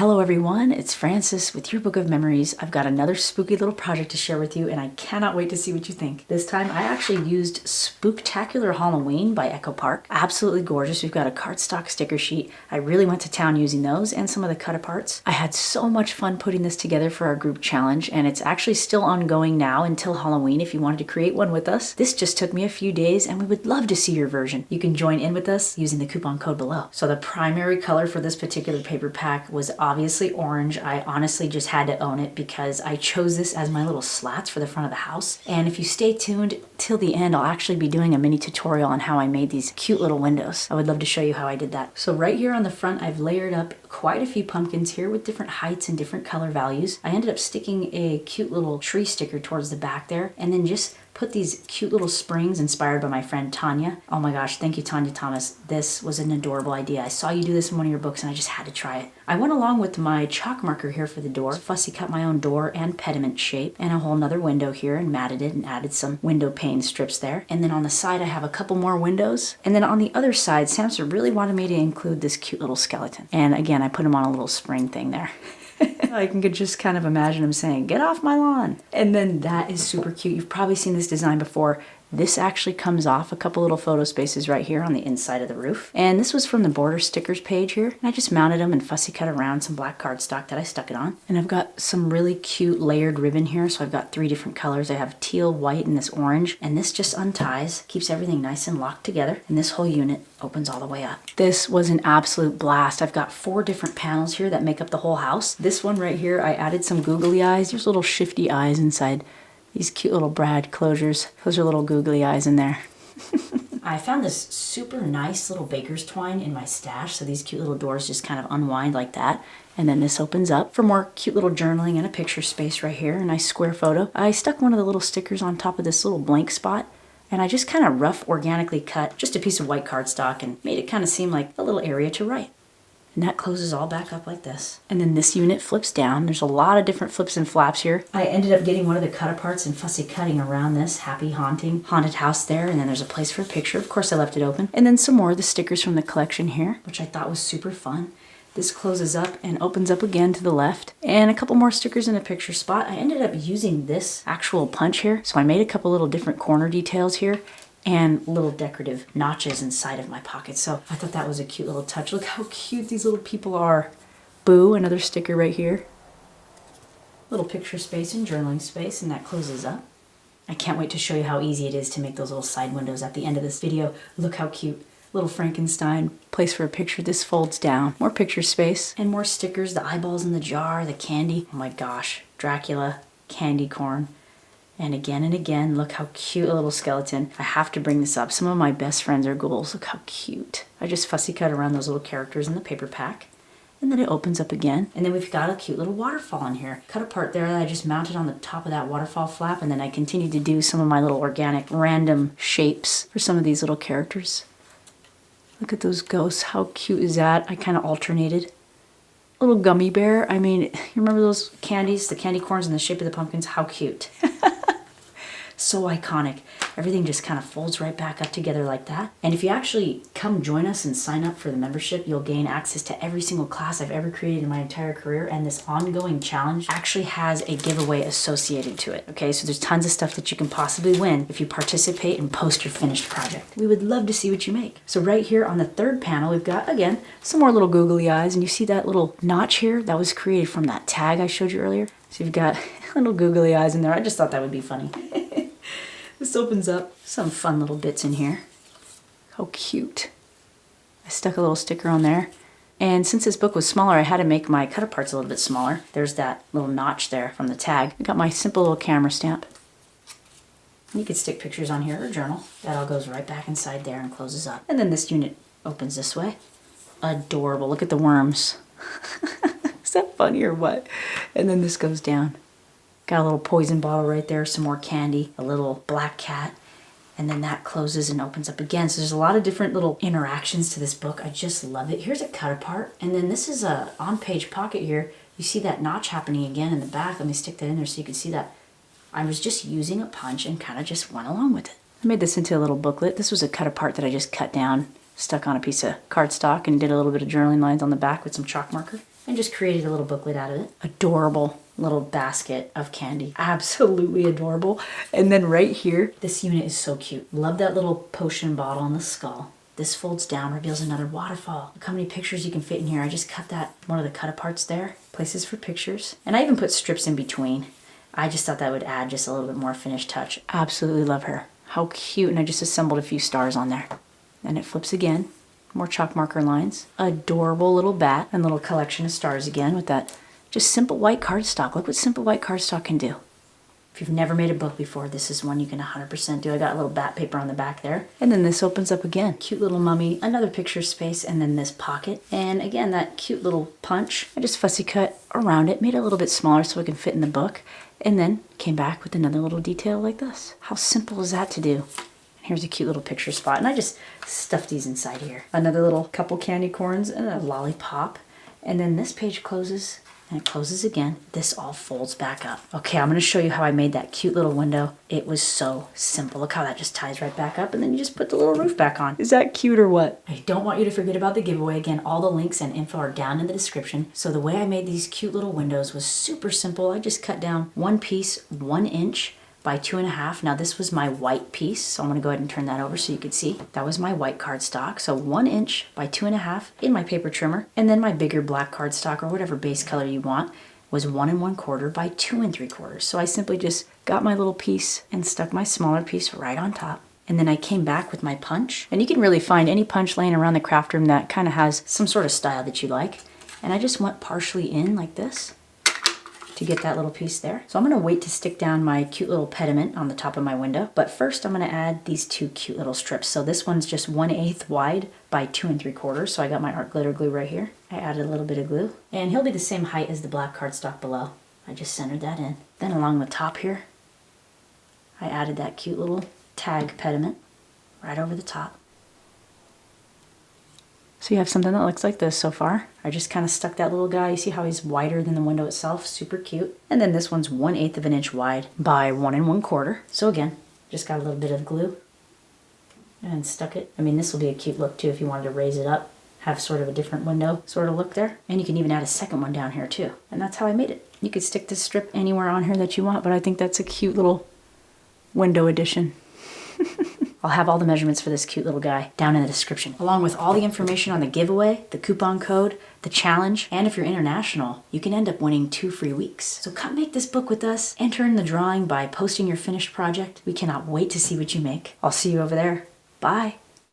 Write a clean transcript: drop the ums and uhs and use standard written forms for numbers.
Hello everyone, it's Francis with your Book of Memories. I've got another spooky little project to share with you and I cannot wait to see what you think. This time I actually used Spooktacular Halloween by Echo Park. Absolutely gorgeous. We've got a cardstock sticker sheet. I really went to town using those and some of the cut-aparts. I had so much fun putting this together for our group challenge and it's actually still ongoing now until Halloween if you wanted to create one with us. This just took me a few days and we would love to see your version. You can join in with us using the coupon code below. So the primary color for this particular paper pack was obviously orange. I honestly just had to own it because I chose this as my little slats for the front of the house. And if you stay tuned till the end, I'll actually be doing a mini tutorial on how I made these cute little windows. I would love to show you how I did that. So right here on the front, I've layered up quite a few pumpkins here with different heights and different color values. I ended up sticking a cute little tree sticker towards the back there and then just put these cute little springs inspired by my friend Tanya. Oh my gosh, thank you Tanya Thomas. This was an adorable idea. I saw you do this in one of your books and I just had to try it. I went along with my chalk marker here for the door, fussy cut my own door and pediment shape, and a whole nother window here and matted it and added some window pane strips there. And then on the side I have a couple more windows. And then on the other side, Samson really wanted me to include this cute little skeleton. And again, I put him on a little spring thing there. I can just kind of imagine him saying, "Get off my lawn." And then that is super cute. You've probably seen this design before. This actually comes off a couple little photo spaces right here on the inside of the roof. And this was from the border stickers page here. And I just mounted them and fussy cut around some black cardstock that I stuck it on. And I've got some really cute layered ribbon here. So I've got 3 different colors. I have teal, white, and this orange. And this just unties, keeps everything nice and locked together. And this whole unit opens all the way up. This was an absolute blast. I've got 4 different panels here that make up the whole house. This one right here, I added some googly eyes. There's little shifty eyes inside these cute little brad closures. Those are little googly eyes in there. I found this super nice little baker's twine in my stash, so these cute little doors just kind of unwind like that. And then this opens up for more cute little journaling and a picture space right here, a nice square photo. I stuck one of the little stickers on top of this little blank spot, and I just kind of rough organically cut just a piece of white cardstock and made it kind of seem like a little area to write. And that closes all back up like this. And then this unit flips down. There's a lot of different flips and flaps here. I ended up getting one of the cut-aparts and fussy cutting around this happy haunted house there. And then there's a place for a picture. Of course, I left it open. And then some more of the stickers from the collection here, which I thought was super fun. This closes up and opens up again to the left. And a couple more stickers in a picture spot. I ended up using this actual punch here. So I made a couple little different corner details here and little decorative notches inside of my pocket. So I thought that was a cute little touch. Look how cute these little people are. Boo, another sticker right here. Little picture space and journaling space, and that closes up. I can't wait to show you how easy it is to make those little side windows at the end of this video. Look how cute. Little Frankenstein, place for a picture. This folds down. More picture space and more stickers, the eyeballs in the jar, the candy. Oh my gosh, Dracula, candy corn. And again, look how cute a little skeleton. I have to bring this up. Some of my best friends are ghouls. Look how cute. I just fussy cut around those little characters in the paper pack. And then it opens up again. And then we've got a cute little waterfall in here. Cut apart there that I just mounted on the top of that waterfall flap. And then I continued to do some of my little organic random shapes for some of these little characters. Look at those ghosts. How cute is that? I kind of alternated. Little gummy bear. I mean, you remember those candies? The candy corns in the shape of the pumpkins? How cute. So iconic. Everything just kind of folds right back up together like that. And if you actually come join us and sign up for the membership, you'll gain access to every single class I've ever created in my entire career. And this ongoing challenge actually has a giveaway associated to it. Okay, so there's tons of stuff that you can possibly win if you participate and post your finished project. We would love to see what you make. So right here on the 3rd panel, we've got, again, some more little googly eyes. And you see that little notch here? That was created from that tag I showed you earlier. So you've got little googly eyes in there. I just thought that would be funny. This opens up some fun little bits in here. How cute. I stuck a little sticker on there. And since this book was smaller, I had to make my cut-aparts a little bit smaller. There's that little notch there from the tag. I got my simple little camera stamp. You could stick pictures on here or journal. That all goes right back inside there and closes up. And then this unit opens this way. Adorable. Look at the worms. Is that funny or what? And then this goes down. Got a little poison bottle right there, some more candy, a little black cat, and then that closes and opens up again. So there's a lot of different little interactions to this book. I just love it. Here's a cut apart, and then this is a on-page pocket here. You see that notch happening again in the back. Let me stick that in there so you can see that. I was just using a punch and kind of just went along with it. I made this into a little booklet. This was a cut apart that I just cut down, stuck on a piece of cardstock, and did a little bit of journaling lines on the back with some chalk marker. and just created a little booklet out of it. Adorable little basket of candy. Absolutely adorable. And then right here, this unit is so cute. Love that little potion bottle on the skull. This folds down, reveals another waterfall. Look how many pictures you can fit in here. I just cut that, one of the cut aparts there. Places for pictures. And I even put strips in between. I just thought that would add just a little bit more finished touch. Absolutely love her. How cute. And I just assembled a few stars on there. And it flips again. More chalk marker lines. Adorable little bat and little collection of stars again with that just simple white cardstock. Look what simple white cardstock can do. If you've never made a book before, this is one you can 100% do. I got a little bat paper on the back there. And then this opens up again. Cute little mummy, another picture space, and then this pocket. And again, that cute little punch. I just fussy cut around it, made it a little bit smaller so it can fit in the book. And then came back with another little detail like this. How simple is that to do? Here's a cute little picture spot, and I just stuffed these inside here. Another little couple candy corns and a lollipop. And then this page closes, and it closes again. This all folds back up. Okay, I'm gonna show you how I made that cute little window. It was so simple. Look how that just ties right back up, and then you just put the little roof back on. Is that cute or what? I don't want you to forget about the giveaway. Again, all the links and info are down in the description. So the way I made these cute little windows was super simple. I just cut down one piece, 1 inch, by 2.5. Now this was my white piece, so I'm gonna go ahead and turn that over so you could see. That was my white cardstock, so 1 inch by 2.5 in my paper trimmer. And then my bigger black cardstock, or whatever base color you want, was 1 1/4 by 2 3/4. So I simply just got my little piece and stuck my smaller piece right on top. And then I came back with my punch. And you can really find any punch laying around the craft room that kind of has some sort of style that you like. And I just went partially in like this to get that little piece there. So I'm gonna wait to stick down my cute little pediment on the top of my window. But first I'm gonna add these 2 cute little strips. So this one's just 1/8 wide by 2 3/4. So I got my art glitter glue right here. I added a little bit of glue. And he'll be the same height as the black cardstock below. I just centered that in. Then along the top here, I added that cute little tag pediment right over the top. So you have something that looks like this so far. I just kind of stuck that little guy. You see how he's wider than the window itself? Super cute. And then this one's 1/8 of an inch wide by 1 1/4. So again, just got a little bit of glue and stuck it. I mean, this will be a cute look too if you wanted to raise it up, have sort of a different window sort of look there. And you can even add a second one down here too. And that's how I made it. You could stick this strip anywhere on here that you want, but I think that's a cute little window addition. I'll have all the measurements for this cute little guy down in the description, along with all the information on the giveaway, the coupon code, the challenge, and if you're international, you can end up winning 2 free weeks. So come make this book with us. Enter in the drawing by posting your finished project. We cannot wait to see what you make. I'll see you over there. Bye.